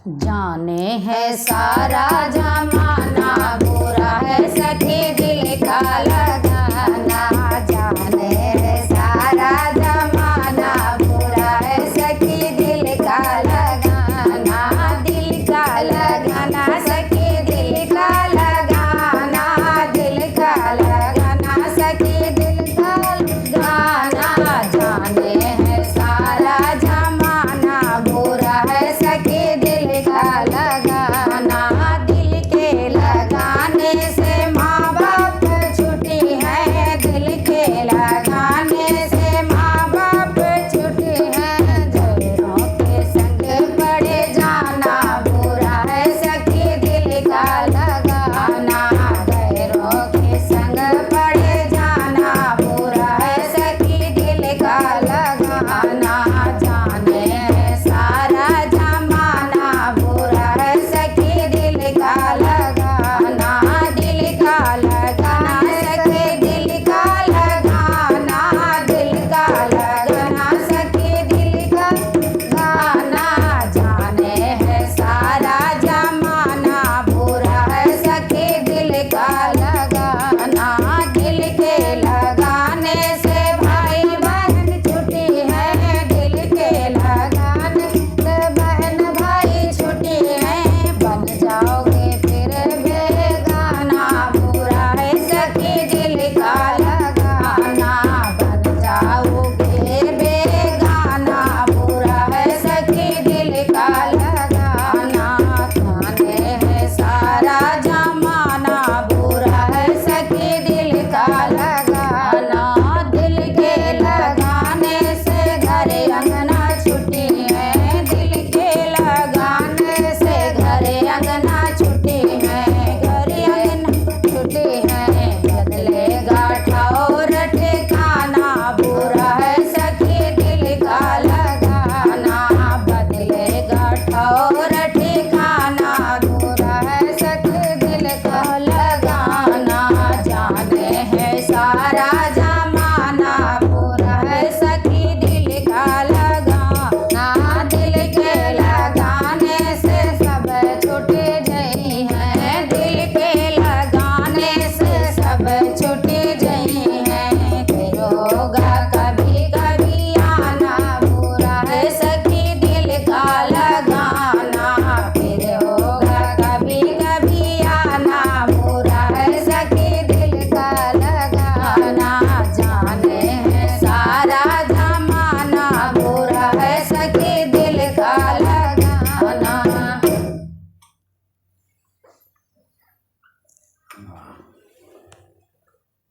जाने है सारा जमाना बुरा है सखी दिल का लगाना। जाने है सारा जमाना बुरा है सखी दिल का लगाना। दिल का लगाना सखी दिल का लगाना। दिल का लगाना सखी दिल का लगाना। जाने है सारा जमाना बुरा है सखी दिल का लगाना। दिल के लगाने से माँ बाप छुट्टी है। दिल के लगाने से माँ बाप छुट्टी है। गैरों के संग पड़े जाना बुरा है सखी दिल का लगाना। गैरों के संग पड़े जाना बुरा है सखी दिल का लगाना। जाने है सारा जमाना बुरा है सखी दिल का लगाना। दिल का लगाना सखी दिल का लगाना। दिल का लगाना सखी दिल का लगाना। जाने है सारा जमाना बुरा है सखी दिल का लगाना। दिल के लगाने से भाई बहन छुट्टी है। दिल के लगाने से बहन भाई छुट्टी है। बन जाओगे फिर बेगाना बुरा है सखी दिल का लगाना। बन जाओगे बेगाना बुरा है सखी दिल का लगाना। जाने है सारा जमाना बुरा है सखी दिल का लगाना। दिल के लगाने से घर अंगना छुट्टी है। दिल के लगाने से घर अंगना छुट्टी है। घर अंगना छुट्टी है। बदलेगा ठौर ठिकाना बुरा है सखी दिल का लगाना। बदलेगा ठौर ठिकाना बुरा है सखी दिल का लगाना। जाने है सारा जमाना बुरा है सखी दिल का लगाना। दिल के लगाने से सब छूट गई है। दिल के लगाने से सब छूट गई है। फिरोगा कभी कभी आना बुरा है सखी दिल का लगाना। फिरोगा कभी कभी आना बुरा है सखी दिल का लगाना। जाने है सारा जमाना बुरा है सखी दिल का लगाना।